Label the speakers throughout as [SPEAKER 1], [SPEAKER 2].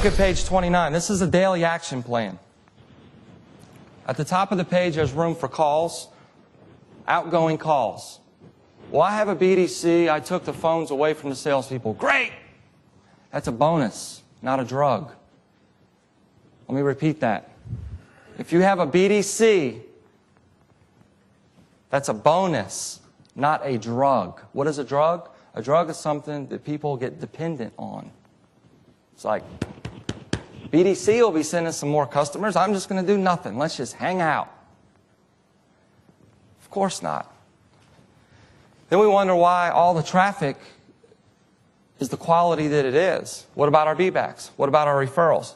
[SPEAKER 1] Look at page 29. This is a daily action plan. At the top of the page, there's room for calls, outgoing calls. Well, I have a BDC. I took the phones away from the salespeople. Great! That's a bonus, not a drug. Let me repeat that. If you have a BDC, that's a bonus, not a drug. What is a drug? A drug is something that people get dependent on. It's like, BDC will be sending some more customers. I'm just going to do nothing. Let's just hang out. Of course not. Then we wonder why all the traffic is the quality that it is. What about our B-backs? What about our referrals?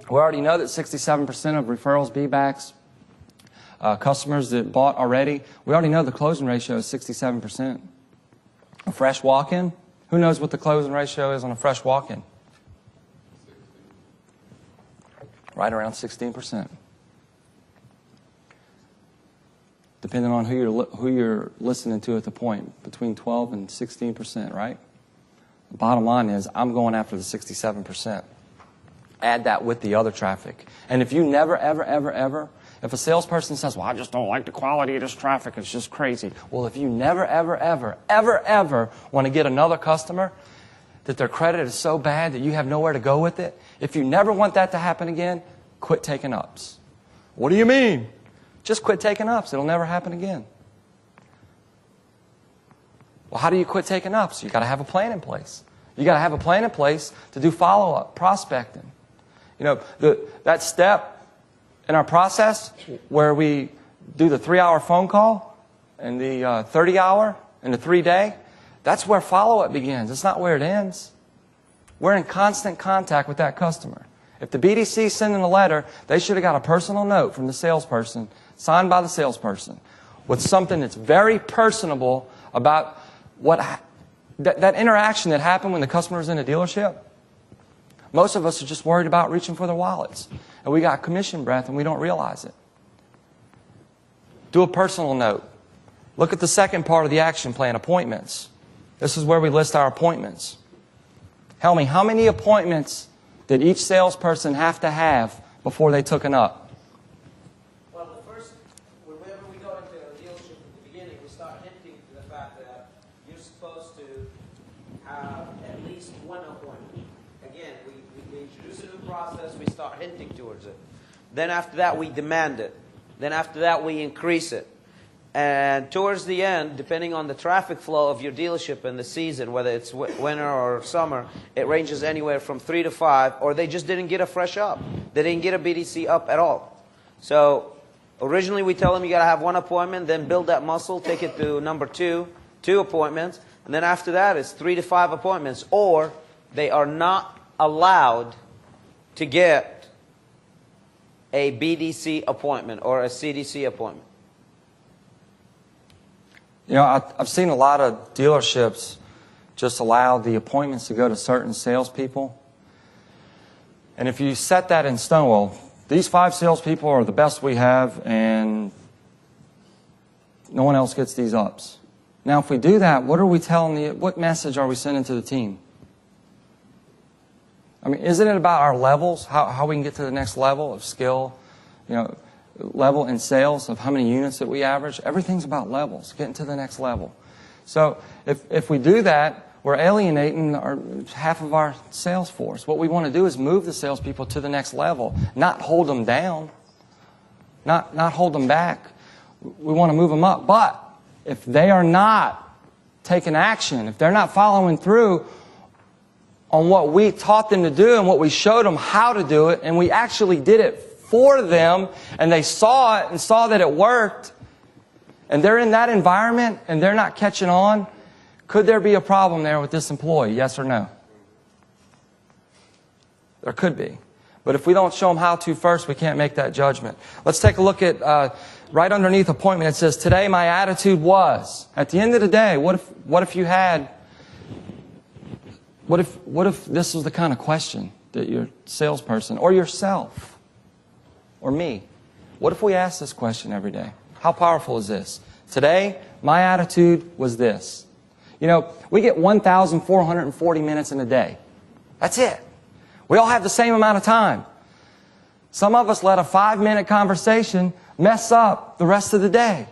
[SPEAKER 1] We already know that 67% of referrals, B-backs, customers that bought already, we already know the closing ratio is 67%. A fresh walk-in, who knows what the closing ratio is on a fresh walk-in? Right around 16%. Depending on who you're listening to at the point, between 12 and 16%, right? The bottom line is, I'm going after the 67%. Add that with the other traffic. And if you never, ever, ever, ever, if a salesperson says, well, I just don't like the quality of this traffic, it's just crazy. Well, if you never, ever, ever, ever, ever want to get another customer, that their credit is so bad that you have nowhere to go with it, if you never want that to happen again, quit taking ups. What do you mean? Just quit taking ups. It'll never happen again. Well, how do you quit taking ups? You've got to have a plan in place. You've got to have a plan in place to do follow-up, prospecting. You know, that step in our process where we do the 3-hour phone call and the 30-hour and the 3-day, that's where follow-up begins. It's not where it ends. We're in constant contact with that customer. If the BDC is sending a letter, they should have got a personal note from the salesperson, signed by the salesperson, with something that's very personable about that interaction that happened when the customer was in a dealership. Most of us are just worried about reaching for their wallets. And we got commission breath and we don't realize it. Do a personal note. Look at the second part of the action plan, appointments. This is where we list our appointments. Tell me, how many appointments did each salesperson have to have before they took an up?
[SPEAKER 2] Well, whenever we go into a dealership at the beginning, we start hinting to the fact that you're supposed to have at least one appointment. Again, we introduce a new process, we start hinting towards it. Then after that, we demand it. Then after that, we increase it. And towards the end, depending on the traffic flow of your dealership in the season, whether it's winter or summer, it ranges anywhere from 3 to 5, or they just didn't get a fresh up. They didn't get a BDC up at all. So originally we tell them you got to have one appointment, then build that muscle, take it to number 2 appointments, and then after that it's 3 to 5 appointments, or they are not allowed to get a BDC appointment or a CDC appointment.
[SPEAKER 1] You know, I've seen a lot of dealerships just allow the appointments to go to certain salespeople. And if you set that in stone, well, these 5 salespeople are the best we have, and no one else gets these ups. Now, if we do that, what are we telling what message are we sending to the team? I mean, isn't it about our levels, how we can get to the next level of skill, you know, level in sales of how many units that we average? Everything's about levels, getting to the next level. So if we do that, we're alienating half of our sales force. What we want to do is move the salespeople to the next level, not hold them down, not hold them back. We want to move them up. But if they are not taking action, if they're not following through on what we taught them to do and what we showed them how to do it, and we actually did it for them, and they saw it and saw that it worked, and they're in that environment and they're not catching on, could there be a problem there with this employee? Yes or no? There could be. But if we don't show them how to first, we can't make that judgment. Let's take a look at right underneath appointment. It says, today my attitude was. At the end of the day, what if you had, what if this was the kind of question that your salesperson or yourself or me, what if we ask this question every day? How powerful is this? Today, my attitude was this. You know, we get 1,440 minutes in a day. That's it. We all have the same amount of time. Some of us let a 5-minute conversation mess up the rest of the day.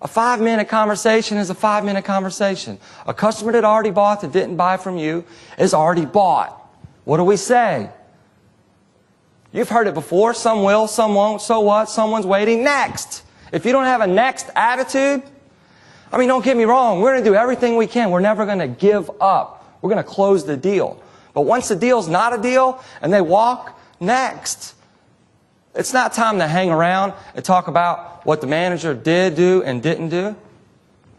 [SPEAKER 1] A 5-minute conversation is a 5-minute conversation. A customer that already bought, that didn't buy from you, is already bought. What do we say? You've heard it before. Some will, some won't. So what? Someone's waiting. Next. If you don't have a next attitude, I mean, don't get me wrong. We're going to do everything we can. We're never going to give up. We're going to close the deal. But once the deal's not a deal and they walk, next. It's not time to hang around and talk about what the manager did do and didn't do.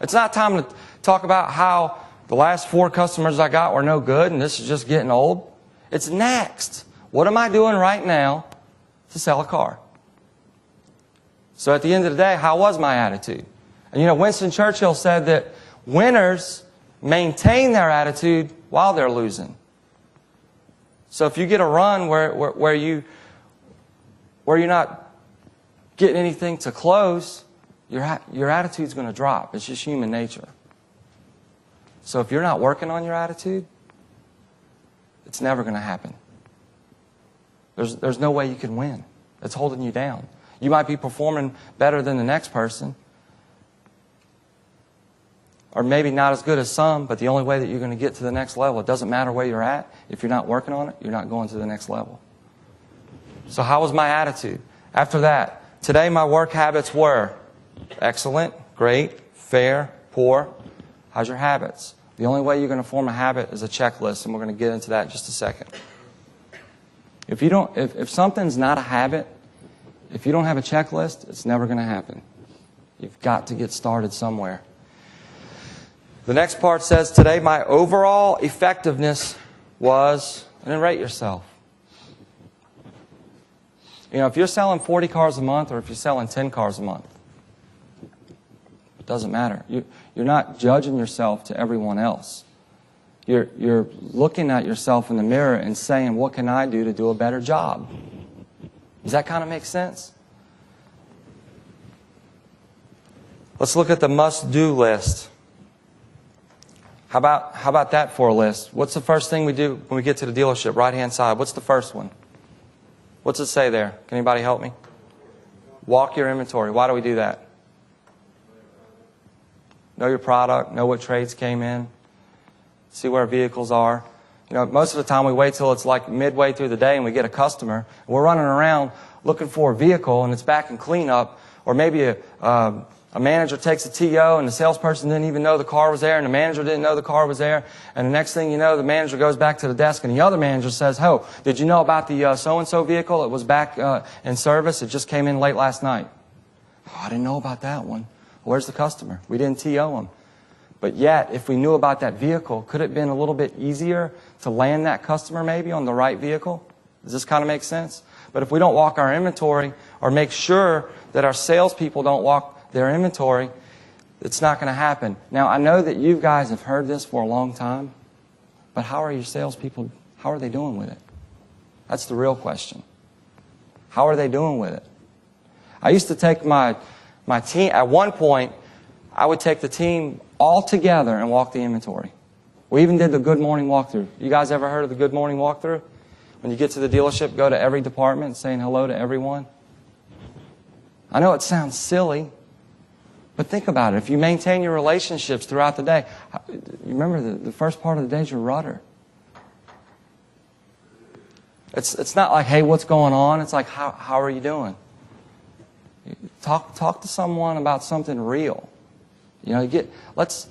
[SPEAKER 1] It's not time to talk about how the last 4 customers I got were no good and this is just getting old. It's next. What am I doing right now to sell a car? So at the end of the day, how was my attitude? And you know, Winston Churchill said that winners maintain their attitude while they're losing. So if you get a run where you're not getting anything to close, your attitude's going to drop. It's just human nature. So if you're not working on your attitude, it's never going to happen. There's no way you can win. It's holding you down. You might be performing better than the next person, or maybe not as good as some, but the only way that you're going to get to the next level, it doesn't matter where you're at. If you're not working on it, you're not going to the next level. So how was my attitude? After that, today my work habits were excellent, great, fair, poor. How's your habits? The only way you're going to form a habit is a checklist, and we're going to get into that in just a second. If something's not a habit, if you don't have a checklist, it's never going to happen. You've got to get started somewhere. The next part says, today my overall effectiveness was, and then rate yourself. You know, if you're selling 40 cars a month or if you're selling 10 cars a month, it doesn't matter. You're not judging yourself to everyone else. You're looking at yourself in the mirror and saying, what can I do to do a better job? Does that kind of make sense? Let's look at the must-do list. How about that for a list? What's the first thing we do when we get to the dealership? Right-hand side. What's the first one? What's it say there? Can anybody help me? Walk your inventory. Why do we do that? Know your product. Know what trades came in. See where vehicles are. You know, most of the time we wait till it's like midway through the day and we get a customer. And we're running around looking for a vehicle and it's back in cleanup. Or maybe a manager takes a TO and the salesperson didn't even know the car was there and the manager didn't know the car was there. And the next thing you know, the manager goes back to the desk and the other manager says, oh, did you know about the so-and-so vehicle? It was back in service. It just came in late last night. Oh, I didn't know about that one. Where's the customer? We didn't TO him. But yet, if we knew about that vehicle, could it have been a little bit easier to land that customer maybe on the right vehicle? Does this kind of make sense? But if we don't walk our inventory or make sure that our salespeople don't walk their inventory, it's not going to happen. Now, I know that you guys have heard this for a long time, but how are your salespeople, how are they doing with it? That's the real question. How are they doing with it? I used to take my team, at one point, I would take the team all together and walk the inventory. We even did the good morning walkthrough. You guys ever heard of the good morning walkthrough? When you get to the dealership, go to every department saying hello to everyone. I know it sounds silly, but think about it. If you maintain your relationships throughout the day, you remember the first part of the day is your rudder. It's not like, hey, what's going on? It's like, how are you doing? Talk to someone about something real. You know, let's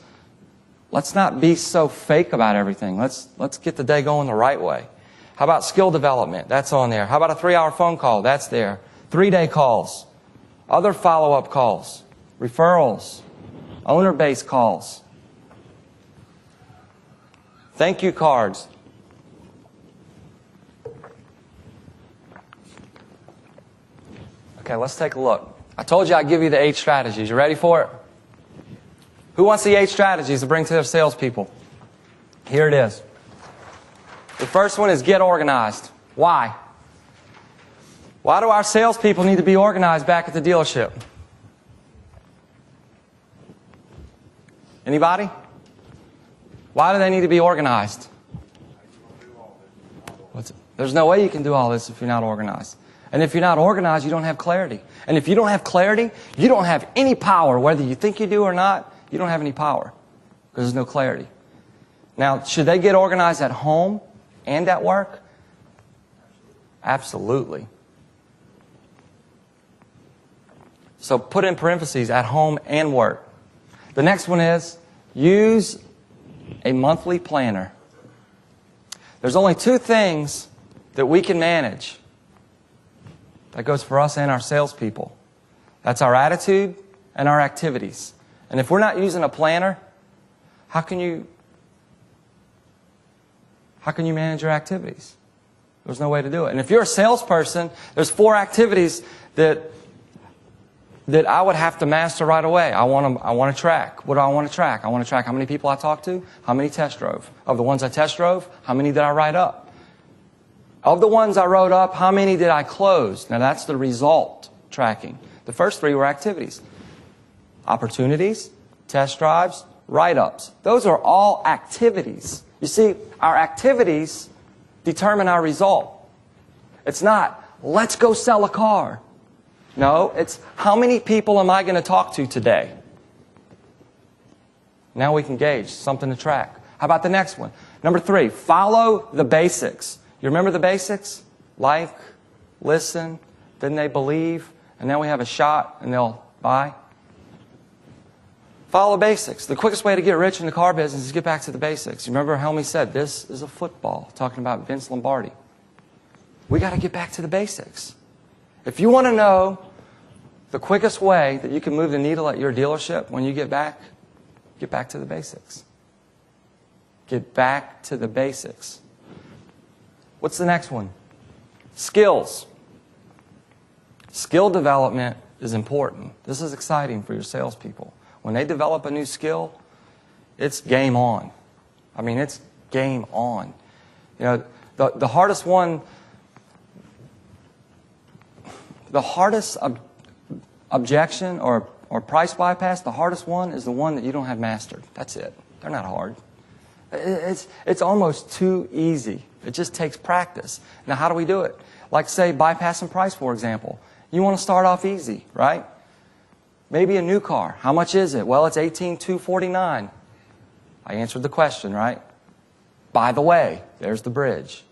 [SPEAKER 1] not be so fake about everything. Let's get the day going the right way. How about skill development? That's on there. How about a 3-hour phone call? That's there. 3-day calls. Other follow-up calls. Referrals. Owner-based calls. Thank you cards. Okay, let's take a look. I told you I'd give you the 8 strategies. You ready for it? Who wants the 8 strategies to bring to their salespeople? Here it is. The first one is get organized. Why? Why do our salespeople need to be organized back at the dealership? Anybody? Why do they need to be organized? There's no way you can do all this if you're not organized. And if you're not organized, you don't have clarity. And if you don't have clarity, you don't have any power. Whether you think you do or not, you don't have any power because there's no clarity. Now, should they get organized at home and at work? Absolutely. So put in parentheses, at home and work. The next one is use a monthly planner. There's only two things that we can manage. That goes for us and our salespeople. That's our attitude and our activities. And if we're not using a planner, how can you manage your activities? There's no way to do it. And if you're a salesperson, there's 4 activities that I would have to master right away. I want to track. What do I want to track? I want to track how many people I talked to, how many test drove. Of the ones I test drove, how many did I write up? Of the ones I wrote up, how many did I close? Now that's the result tracking. The first 3 were activities. Opportunities, test drives, write-ups. Those are all activities. You see, our activities determine our result. It's not, let's go sell a car. No, it's how many people am I going to talk to today? Now we can gauge something to track. How about the next one? Number 3, follow the basics. You remember the basics? Like, listen, then they believe, and then we have a shot and they'll buy. Follow the basics. The quickest way to get rich in the car business is get back to the basics. You remember Helmy said, this is a football, talking about Vince Lombardi. We got to get back to the basics. If you want to know the quickest way that you can move the needle at your dealership when you get back to the basics. Get back to the basics. What's the next one? Skills. Skill development is important. This is exciting for your salespeople. When they develop a new skill, it's game on. I mean, it's game on. You know, the hardest one, the hardest objection or price bypass, the hardest one is the one that you don't have mastered. That's it. They're not hard. It's almost too easy. It just takes practice. Now, how do we do it? Like, say, bypassing price, for example. You want to start off easy, right? Maybe a new car. How much is it? Well, it's $18,249. I answered the question, right? By the way, there's the bridge.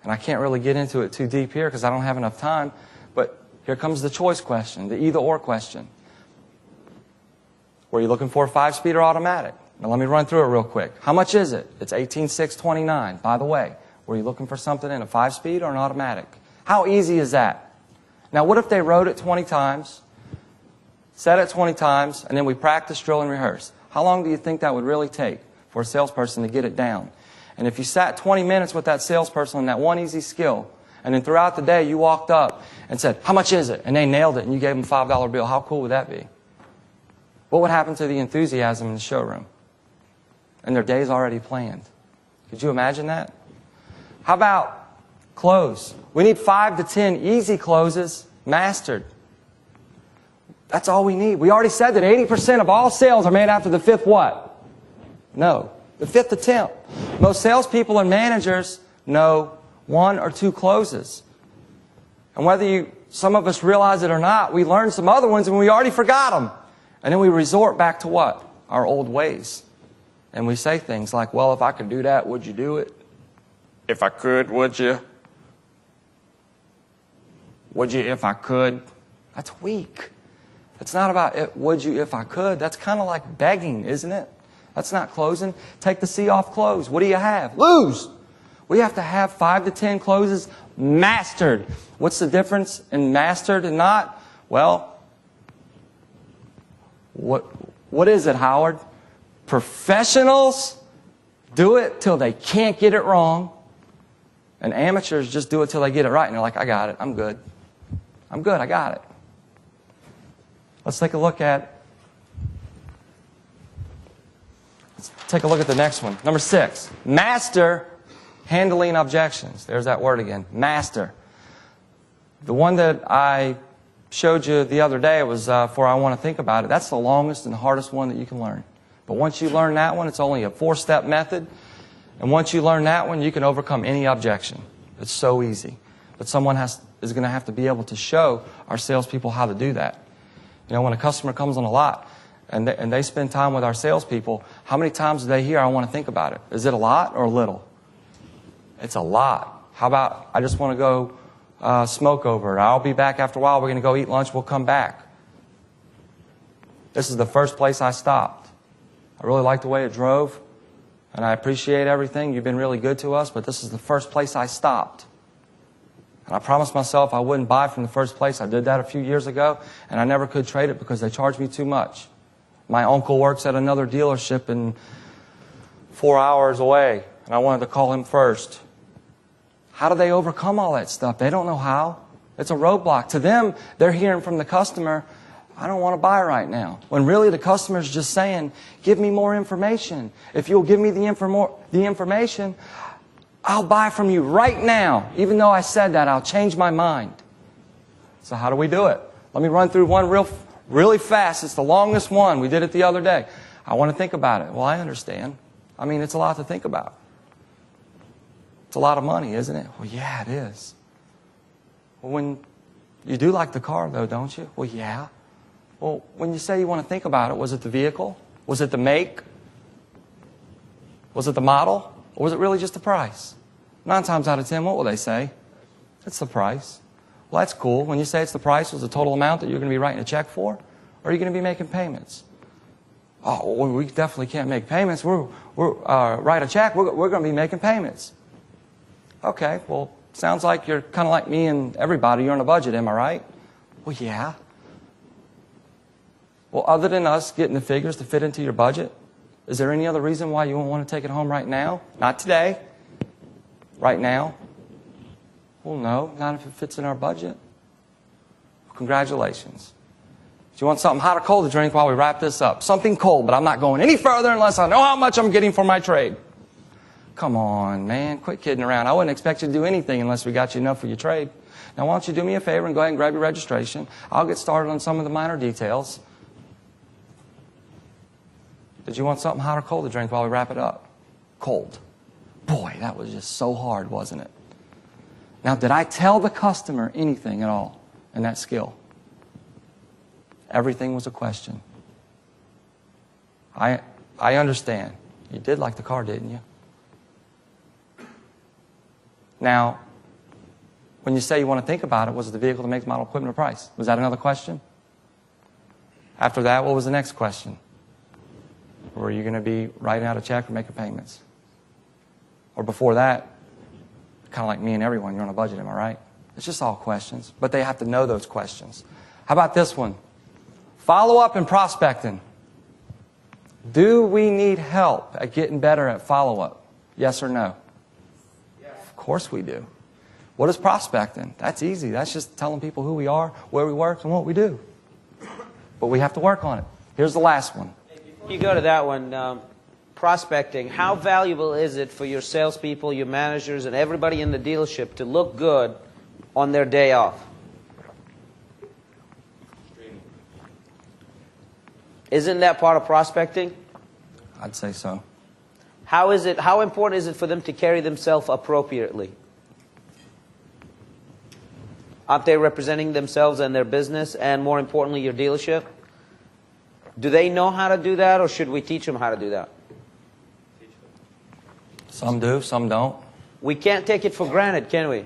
[SPEAKER 1] And I can't really get into it too deep here because I don't have enough time. But here comes the choice question, the either-or question. Were you looking for a 5-speed or automatic? Now, let me run through it real quick. How much is it? It's $18,629. By the way, were you looking for something in a 5-speed or an automatic? How easy is that? Now, what if they wrote it 20 times, said it 20 times, and then we practice, drill, and rehearse? How long do you think that would really take for a salesperson to get it down? And if you sat 20 minutes with that salesperson on that one easy skill, and then throughout the day you walked up and said, how much is it? And they nailed it, and you gave them a $5 bill, how cool would that be? What would happen to the enthusiasm in the showroom? And their day's already planned. Could you imagine that? How about close? We need 5 to 10 easy closes mastered. That's all we need. We already said that 80% of all sales are made after the 5th what? No. The 5th attempt. Most salespeople and managers know 1 or 2 closes. And whether some of us realize it or not, we learned some other ones and we already forgot them. And then we resort back to what? Our old ways. And we say things like, well, if I could do that, would you do it? If I could, would you? Would you if I could? That's weak. It's not about would you if I could. That's kind of like begging, isn't it? That's not closing. Take the C off close. What do you have? Lose. We have to have 5 to 10 closes mastered. What's the difference in mastered and not? Well, what is it, Howard? Professionals do it till they can't get it wrong. And amateurs just do it till they get it right. And they're like, I got it. I'm good. I'm good. I got it. Let's take a look at the next one. Number 6. Master handling objections. There's that word again. Master. The one that I showed you the other day was for I Want to Think About It. That's the longest and hardest one that you can learn. But once you learn that one, it's only a 4-step method. And once you learn that one, you can overcome any objection. It's so easy. But someone is going to have to be able to show our salespeople how to do that. You know, when a customer comes on a lot and they spend time with our salespeople, how many times do they hear, I want to think about it? Is it a lot or a little? It's a lot. How about, I just want to go smoke over it. I'll be back after a while. We're going to go eat lunch. We'll come back. This is the first place I stopped. I really like the way it drove, and I appreciate everything. You've been really good to us, but this is the first place I stopped. And I promised myself I wouldn't buy from the first place. I did that a few years ago, and I never could trade it because they charged me too much. My uncle works at another dealership in 4 hours away, and I wanted to call him first. How do they overcome all that stuff? They don't know how. It's a roadblock. To them, they're hearing from the customer, I don't want to buy right now. When really the customer's just saying, give me more information. If you'll give me the information, I'll buy from you right now. Even though I said that, I'll change my mind. So how do we do it? Let me run through one really fast. It's the longest one. We did it the other day. I want to think about it. Well, I understand. I mean, it's a lot to think about. It's a lot of money, isn't it? Well, yeah, it is. Well, when you do like the car, though, don't you? Well, yeah. Well, when you say you want to think about it, was it the vehicle? Was it the make? Was it the model? Or was it really just the price? 9 times out of 10, what will they say? It's the price. Well, that's cool. When you say it's the price, was the total amount that you're going to be writing a check for? Or are you going to be making payments? Oh, well, we definitely can't make payments. Write a check. We're going to be making payments. Okay, well, sounds like you're kind of like me and everybody. You're on a budget, am I right? Well, yeah. Well, other than us getting the figures to fit into your budget, is there any other reason why you won't want to take it home right now? Not today. Right now? Well, no, not if it fits in our budget. Congratulations. Do you want something hot or cold to drink while we wrap this up? Something cold, but I'm not going any further unless I know how much I'm getting for my trade. Come on, man. Quit kidding around. I wouldn't expect you to do anything unless we got you enough for your trade. Now, why don't you do me a favor and go ahead and grab your registration. I'll get started on some of the minor details. Did you want something hot or cold to drink while we wrap it up? Cold. Boy, that was just so hard, wasn't it? Now, did I tell the customer anything at all in that skill? Everything was a question. I understand. You did like the car, didn't you? Now, when you say you want to think about it, was it the vehicle, the make, model, equipment, or price? Was that another question? After that, what was the next question? Were you going to be writing out a check or making payments? Or before that, kind of like me and everyone, you're on a budget, am I right? It's just all questions, but they have to know those questions. How about this one? Follow-up and prospecting. Do we need help at getting better at follow-up? Yes or no? Yes. Of course we do. What is prospecting? That's easy. That's just telling people who we are, where we work, and what we do. But we have to work on it. Here's the last one.
[SPEAKER 2] You go to that one, prospecting. How valuable is it for your salespeople, your managers, and everybody in the dealership to look good on their day off? Isn't that part of prospecting?
[SPEAKER 1] I'd say so.
[SPEAKER 2] How important is it for them to carry themselves appropriately? Aren't they representing themselves and their business, and more importantly, your dealership? Do they know how to do that, or should we teach them how to do that?
[SPEAKER 1] Some do, some don't.
[SPEAKER 2] We can't take it for granted, can we?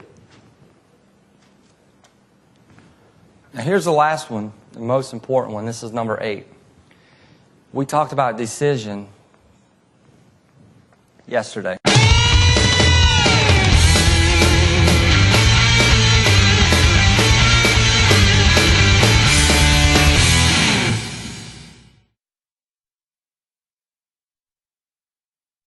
[SPEAKER 1] Now here's the last one, the most important one. This is number 8. We talked about decision yesterday.